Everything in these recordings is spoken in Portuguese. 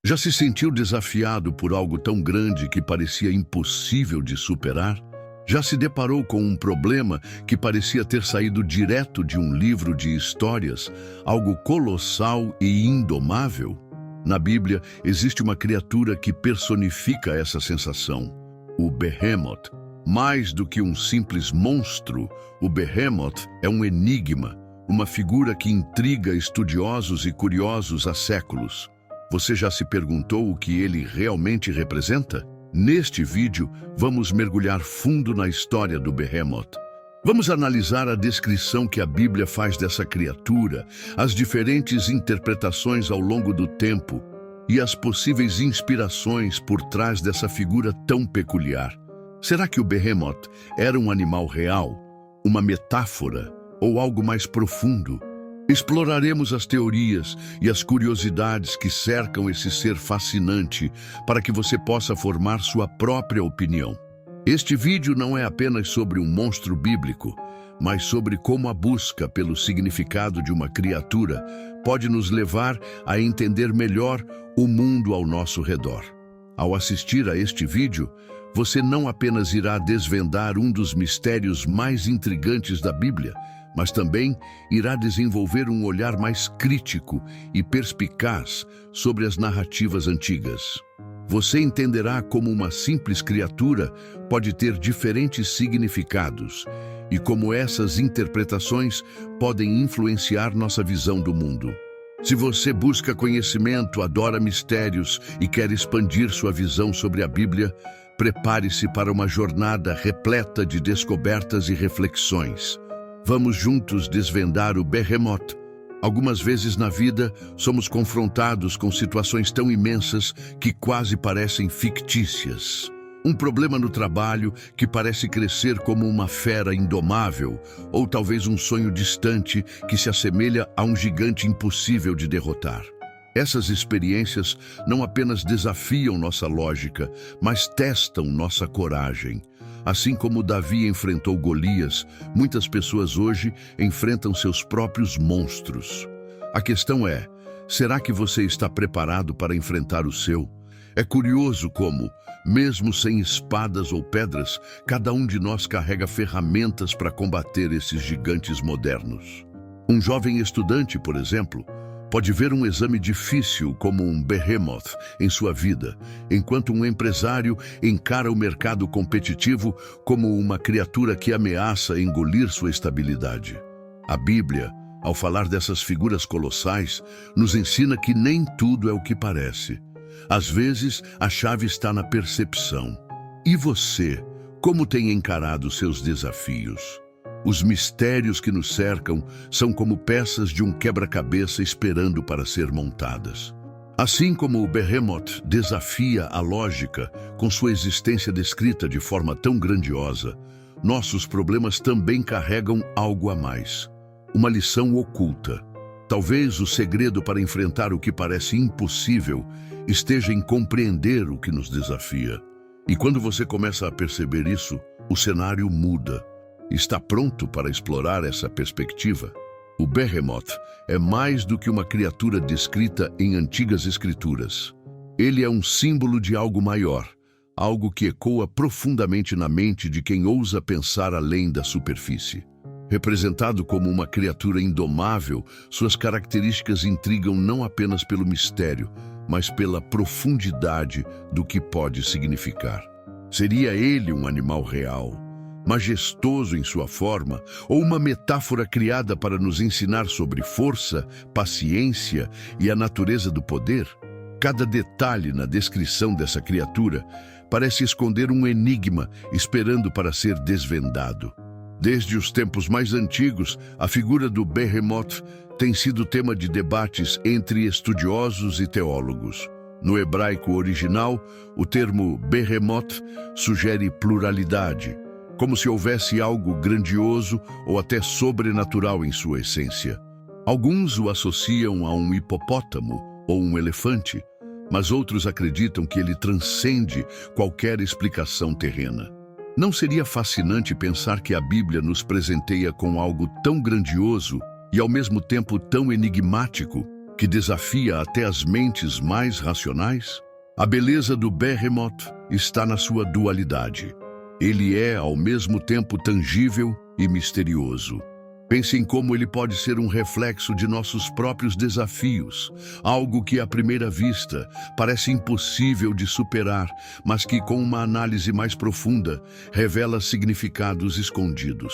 Já se sentiu desafiado por algo tão grande que parecia impossível de superar? Já se deparou com um problema que parecia ter saído direto de um livro de histórias, algo colossal e indomável? Na Bíblia, existe uma criatura que personifica essa sensação: o Behemoth. Mais do que um simples monstro, o Behemoth é um enigma, uma figura que intriga estudiosos e curiosos há séculos. Você já se perguntou o que ele realmente representa? Neste vídeo, vamos mergulhar fundo na história do Behemoth. Vamos analisar a descrição que a Bíblia faz dessa criatura, as diferentes interpretações ao longo do tempo e as possíveis inspirações por trás dessa figura tão peculiar. Será que o Behemoth era um animal real, uma metáfora ou algo mais profundo? Exploraremos as teorias e as curiosidades que cercam esse ser fascinante para que você possa formar sua própria opinião. Este vídeo não é apenas sobre um monstro bíblico, mas sobre como a busca pelo significado de uma criatura pode nos levar a entender melhor o mundo ao nosso redor. Ao assistir a este vídeo, você não apenas irá desvendar um dos mistérios mais intrigantes da Bíblia, mas também irá desenvolver um olhar mais crítico e perspicaz sobre as narrativas antigas. Você entenderá como uma simples criatura pode ter diferentes significados e como essas interpretações podem influenciar nossa visão do mundo. Se você busca conhecimento, adora mistérios e quer expandir sua visão sobre a Bíblia, prepare-se para uma jornada repleta de descobertas e reflexões. Vamos juntos desvendar o Behemoth. Algumas vezes na vida, somos confrontados com situações tão imensas que quase parecem fictícias. Um problema no trabalho que parece crescer como uma fera indomável, ou talvez um sonho distante que se assemelha a um gigante impossível de derrotar. Essas experiências não apenas desafiam nossa lógica, mas testam nossa coragem. Assim como Davi enfrentou Golias, muitas pessoas hoje enfrentam seus próprios monstros. A questão é, será que você está preparado para enfrentar o seu? É curioso como, mesmo sem espadas ou pedras, cada um de nós carrega ferramentas para combater esses gigantes modernos. Um jovem estudante, por exemplo, pode ver um exame difícil como um Behemoth em sua vida, enquanto um empresário encara o mercado competitivo como uma criatura que ameaça engolir sua estabilidade. A Bíblia, ao falar dessas figuras colossais, nos ensina que nem tudo é o que parece. Às vezes, a chave está na percepção. E você, como tem encarado seus desafios? Os mistérios que nos cercam são como peças de um quebra-cabeça esperando para ser montadas. Assim como o Behemoth desafia a lógica com sua existência descrita de forma tão grandiosa, nossos problemas também carregam algo a mais. Uma lição oculta. Talvez o segredo para enfrentar o que parece impossível esteja em compreender o que nos desafia. E quando você começa a perceber isso, o cenário muda. Está pronto para explorar essa perspectiva? O Behemoth é mais do que uma criatura descrita em antigas escrituras. Ele é um símbolo de algo maior, algo que ecoa profundamente na mente de quem ousa pensar além da superfície. Representado como uma criatura indomável, suas características intrigam não apenas pelo mistério, mas pela profundidade do que pode significar. Seria ele um animal real, majestoso em sua forma, ou uma metáfora criada para nos ensinar sobre força, paciência e a natureza do poder? Cada detalhe na descrição dessa criatura parece esconder um enigma esperando para ser desvendado. Desde os tempos mais antigos, a figura do Behemoth tem sido tema de debates entre estudiosos e teólogos. No hebraico original, o termo Behemoth sugere pluralidade, como se houvesse algo grandioso ou até sobrenatural em sua essência. Alguns o associam a um hipopótamo ou um elefante, mas outros acreditam que ele transcende qualquer explicação terrena. Não seria fascinante pensar que a Bíblia nos presenteia com algo tão grandioso e ao mesmo tempo tão enigmático? que desafia até as mentes mais racionais? A beleza do Behemoth está na sua dualidade. Ele é, ao mesmo tempo, tangível e misterioso. Pense em como ele pode ser um reflexo de nossos próprios desafios, algo que, à primeira vista, parece impossível de superar, mas que, com uma análise mais profunda, revela significados escondidos.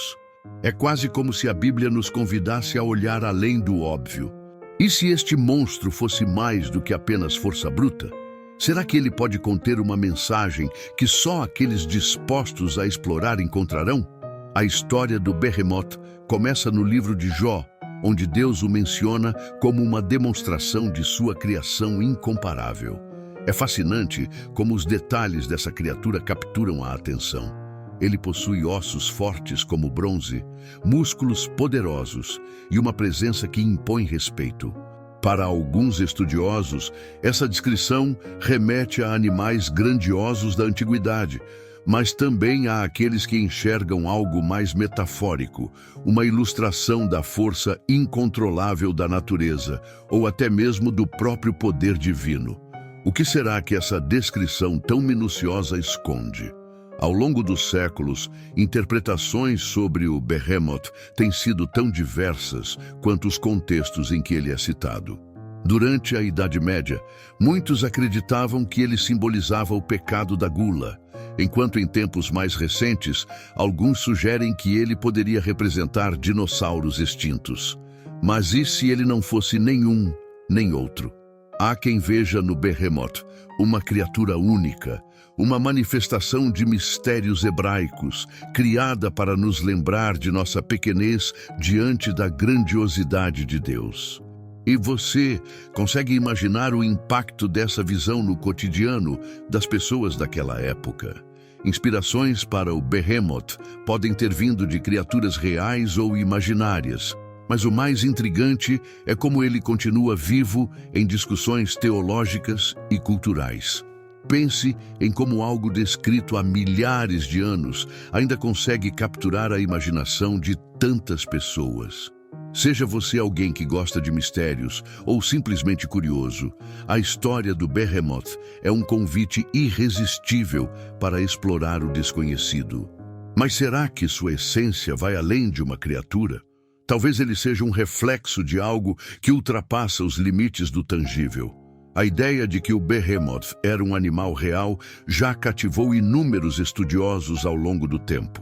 É quase como se a Bíblia nos convidasse a olhar além do óbvio. E se este monstro fosse mais do que apenas força bruta? Será que ele pode conter uma mensagem que só aqueles dispostos a explorar encontrarão? A história do Behemoth começa no livro de Jó, onde Deus o menciona como uma demonstração de sua criação incomparável. É fascinante como os detalhes dessa criatura capturam a atenção. Ele possui ossos fortes como bronze, músculos poderosos e uma presença que impõe respeito. Para alguns estudiosos, essa descrição remete a animais grandiosos da antiguidade, mas também há aqueles que enxergam algo mais metafórico, uma ilustração da força incontrolável da natureza, ou até mesmo do próprio poder divino. O que será que essa descrição tão minuciosa esconde? Ao longo dos séculos, interpretações sobre o Behemoth têm sido tão diversas quanto os contextos em que ele é citado. Durante a Idade Média, muitos acreditavam que ele simbolizava o pecado da gula, enquanto em tempos mais recentes, alguns sugerem que ele poderia representar dinossauros extintos. Mas e se ele não fosse nenhum, nem outro? Há quem veja no Behemoth uma criatura única, uma manifestação de mistérios hebraicos, criada para nos lembrar de nossa pequenez diante da grandiosidade de Deus. E você consegue imaginar o impacto dessa visão no cotidiano das pessoas daquela época? Inspirações para o Behemoth podem ter vindo de criaturas reais ou imaginárias, mas o mais intrigante é como ele continua vivo em discussões teológicas e culturais. Pense em como algo descrito há milhares de anos ainda consegue capturar a imaginação de tantas pessoas. Seja você alguém que gosta de mistérios ou simplesmente curioso, a história do Behemoth é um convite irresistível para explorar o desconhecido. Mas será que sua essência vai além de uma criatura? Talvez ele seja um reflexo de algo que ultrapassa os limites do tangível. A ideia de que o Behemoth era um animal real já cativou inúmeros estudiosos ao longo do tempo.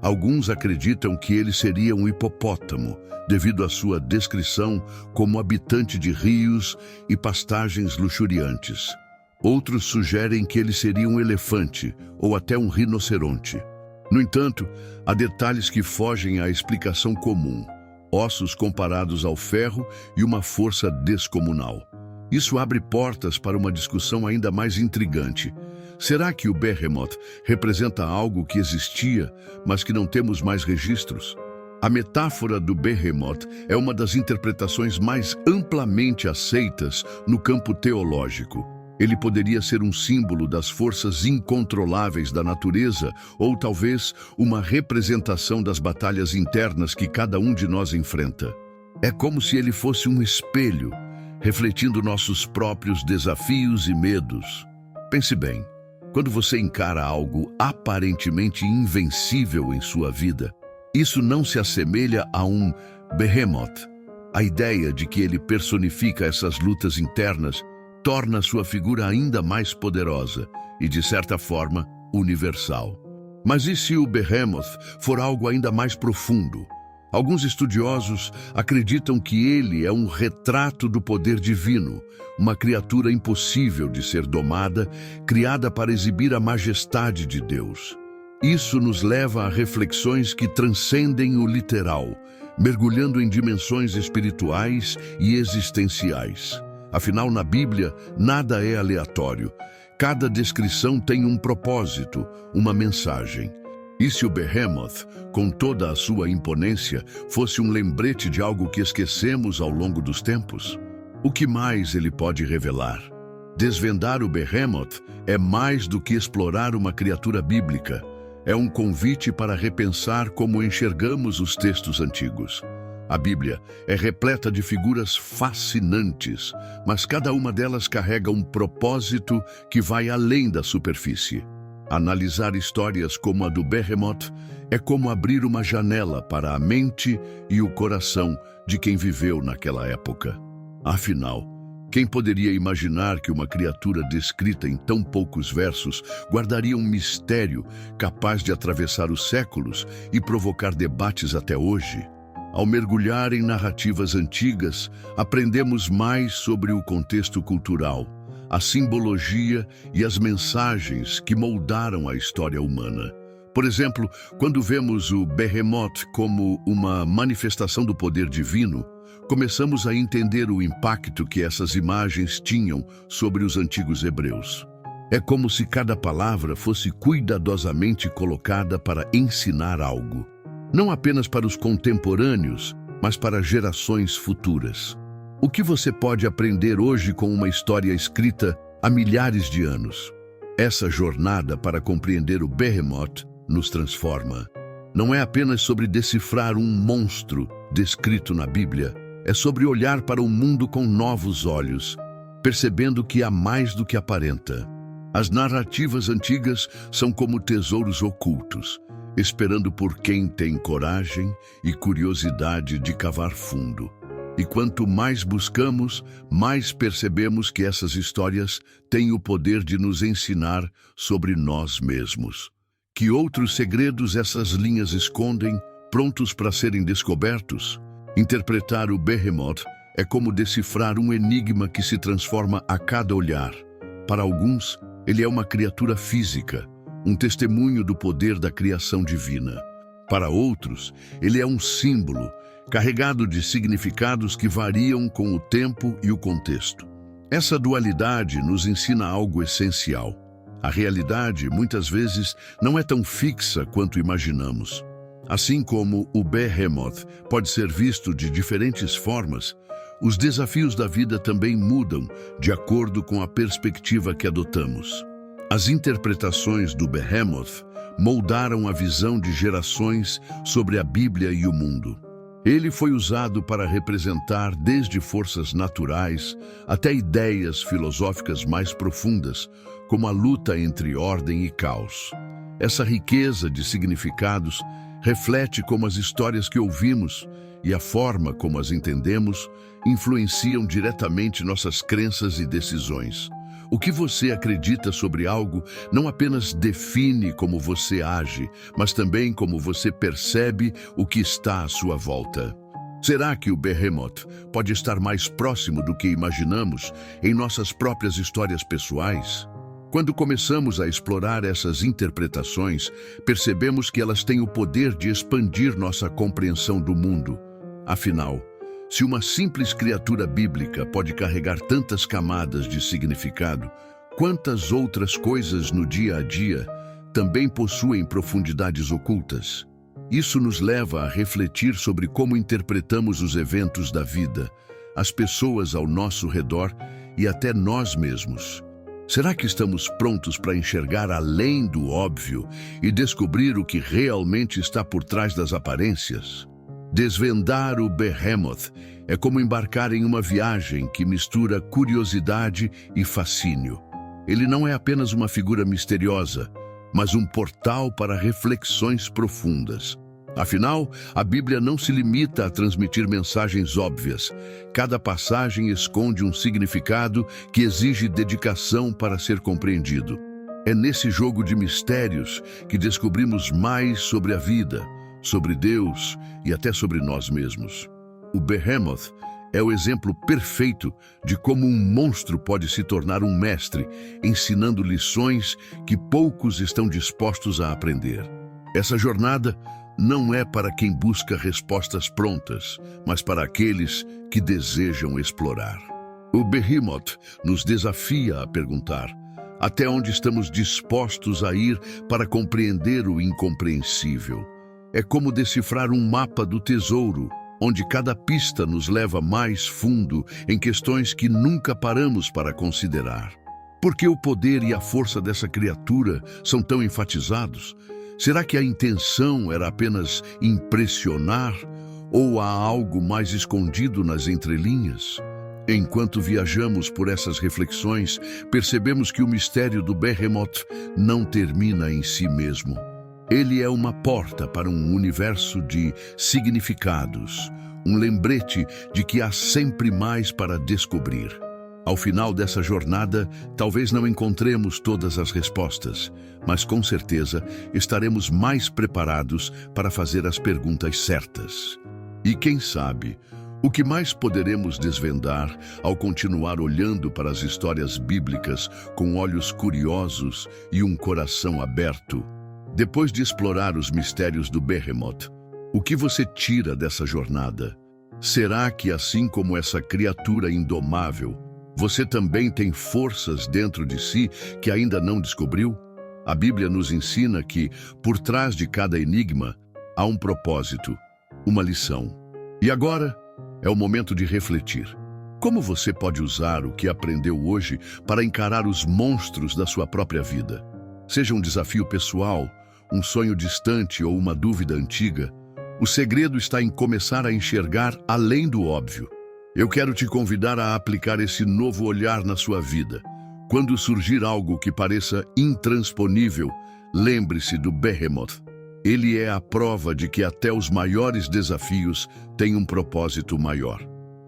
Alguns acreditam que ele seria um hipopótamo, devido à sua descrição como habitante de rios e pastagens luxuriantes. Outros sugerem que ele seria um elefante ou até um rinoceronte. No entanto, há detalhes que fogem à explicação comum: ossos comparados ao ferro e uma força descomunal. Isso abre portas para uma discussão ainda mais intrigante. Será que o Behemoth representa algo que existia, mas que não temos mais registros? A metáfora do Behemoth é uma das interpretações mais amplamente aceitas no campo teológico. Ele poderia ser um símbolo das forças incontroláveis da natureza ou talvez uma representação das batalhas internas que cada um de nós enfrenta. É como se ele fosse um espelho, refletindo nossos próprios desafios e medos. Pense bem, quando você encara algo aparentemente invencível em sua vida, isso não se assemelha a um Behemoth. A ideia de que ele personifica essas lutas internas torna sua figura ainda mais poderosa e, de certa forma, universal. Mas e se o Behemoth for algo ainda mais profundo? Alguns estudiosos acreditam que ele é um retrato do poder divino, uma criatura impossível de ser domada, criada para exibir a majestade de Deus. Isso nos leva a reflexões que transcendem o literal, mergulhando em dimensões espirituais e existenciais. Afinal, na Bíblia, nada é aleatório. Cada descrição tem um propósito, uma mensagem. E se o Behemoth, com toda a sua imponência, fosse um lembrete de algo que esquecemos ao longo dos tempos? O que mais ele pode revelar? Desvendar o Behemoth é mais do que explorar uma criatura bíblica. É um convite para repensar como enxergamos os textos antigos. A Bíblia é repleta de figuras fascinantes, mas cada uma delas carrega um propósito que vai além da superfície. Analisar histórias como a do Behemoth é como abrir uma janela para a mente e o coração de quem viveu naquela época. Afinal, quem poderia imaginar que uma criatura descrita em tão poucos versos guardaria um mistério capaz de atravessar os séculos e provocar debates até hoje? Ao mergulhar em narrativas antigas, aprendemos mais sobre o contexto cultural, a simbologia e as mensagens que moldaram a história humana. Por exemplo, quando vemos o Behemoth como uma manifestação do poder divino, começamos a entender o impacto que essas imagens tinham sobre os antigos hebreus. É como se cada palavra fosse cuidadosamente colocada para ensinar algo, não apenas para os contemporâneos, mas para gerações futuras. O que você pode aprender hoje com uma história escrita há milhares de anos? Essa jornada para compreender o Behemoth nos transforma. Não é apenas sobre decifrar um monstro descrito na Bíblia, é sobre olhar para o mundo com novos olhos, percebendo que há mais do que aparenta. As narrativas antigas são como tesouros ocultos, esperando por quem tem coragem e curiosidade de cavar fundo. E quanto mais buscamos, mais percebemos que essas histórias têm o poder de nos ensinar sobre nós mesmos. Que outros segredos essas linhas escondem, prontos para serem descobertos? Interpretar o Behemoth é como decifrar um enigma que se transforma a cada olhar. Para alguns, ele é uma criatura física, um testemunho do poder da criação divina. Para outros, ele é um símbolo, carregado de significados que variam com o tempo e o contexto. Essa dualidade nos ensina algo essencial. A realidade, muitas vezes, não é tão fixa quanto imaginamos. Assim como o Behemoth pode ser visto de diferentes formas, os desafios da vida também mudam de acordo com a perspectiva que adotamos. As interpretações do Behemoth moldaram a visão de gerações sobre a Bíblia e o mundo. Ele foi usado para representar desde forças naturais até ideias filosóficas mais profundas, como a luta entre ordem e caos. Essa riqueza de significados reflete como as histórias que ouvimos e a forma como as entendemos influenciam diretamente nossas crenças e decisões. O que você acredita sobre algo não apenas define como você age, mas também como você percebe o que está à sua volta. Será que o Behemoth pode estar mais próximo do que imaginamos em nossas próprias histórias pessoais? Quando começamos a explorar essas interpretações, percebemos que elas têm o poder de expandir nossa compreensão do mundo. Afinal, se uma simples criatura bíblica pode carregar tantas camadas de significado, quantas outras coisas no dia a dia também possuem profundidades ocultas? Isso nos leva a refletir sobre como interpretamos os eventos da vida, as pessoas ao nosso redor e até nós mesmos. Será que estamos prontos para enxergar além do óbvio e descobrir o que realmente está por trás das aparências? Desvendar o Behemoth é como embarcar em uma viagem que mistura curiosidade e fascínio. Ele não é apenas uma figura misteriosa, mas um portal para reflexões profundas. Afinal, a Bíblia não se limita a transmitir mensagens óbvias. Cada passagem esconde um significado que exige dedicação para ser compreendido. É nesse jogo de mistérios que descobrimos mais sobre a vida, sobre Deus e até sobre nós mesmos. O Behemoth é o exemplo perfeito de como um monstro pode se tornar um mestre, ensinando lições que poucos estão dispostos a aprender. Essa jornada não é para quem busca respostas prontas, mas para aqueles que desejam explorar. O Behemoth nos desafia a perguntar: até onde estamos dispostos a ir para compreender o incompreensível? É como decifrar um mapa do tesouro, onde cada pista nos leva mais fundo em questões que nunca paramos para considerar. Por que o poder e a força dessa criatura são tão enfatizados? Será que a intenção era apenas impressionar? Ou há algo mais escondido nas entrelinhas? Enquanto viajamos por essas reflexões, percebemos que o mistério do Behemoth não termina em si mesmo. Ele é uma porta para um universo de significados, um lembrete de que há sempre mais para descobrir. Ao final dessa jornada, talvez não encontremos todas as respostas, mas com certeza estaremos mais preparados para fazer as perguntas certas. E quem sabe, o que mais poderemos desvendar ao continuar olhando para as histórias bíblicas com olhos curiosos e um coração aberto? Depois de explorar os mistérios do Behemoth, o que você tira dessa jornada? Será que, assim como essa criatura indomável, você também tem forças dentro de si que ainda não descobriu? A Bíblia nos ensina que, por trás de cada enigma, há um propósito, uma lição. E agora é o momento de refletir. Como você pode usar o que aprendeu hoje para encarar os monstros da sua própria vida? Seja um desafio pessoal, um sonho distante ou uma dúvida antiga, o segredo está em começar a enxergar além do óbvio. Eu quero te convidar a aplicar esse novo olhar na sua vida. Quando surgir algo que pareça intransponível, lembre-se do Behemoth. Ele é a prova de que até os maiores desafios têm um propósito maior.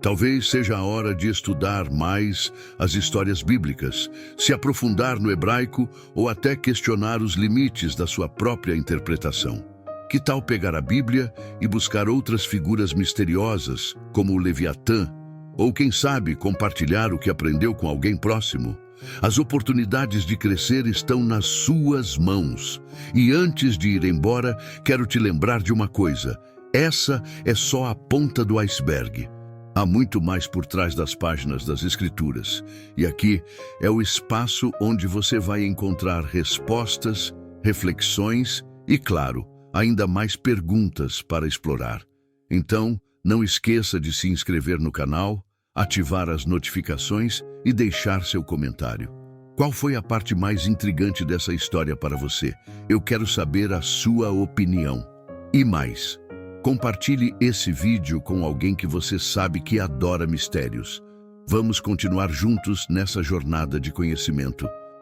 Talvez seja a hora de estudar mais as histórias bíblicas, se aprofundar no hebraico ou até questionar os limites da sua própria interpretação. Que tal pegar a Bíblia e buscar outras figuras misteriosas, como o Leviatã, ou quem sabe compartilhar o que aprendeu com alguém próximo? As oportunidades de crescer estão nas suas mãos. E antes de ir embora, quero te lembrar de uma coisa: essa é só a ponta do iceberg. Há muito mais por trás das páginas das Escrituras. E aqui é o espaço onde você vai encontrar respostas, reflexões e, claro, ainda mais perguntas para explorar. Então, não esqueça de se inscrever no canal, ativar as notificações e deixar seu comentário. Qual foi a parte mais intrigante dessa história para você? Eu quero saber a sua opinião. E mais, compartilhe esse vídeo com alguém que você sabe que adora mistérios. Vamos continuar juntos nessa jornada de conhecimento.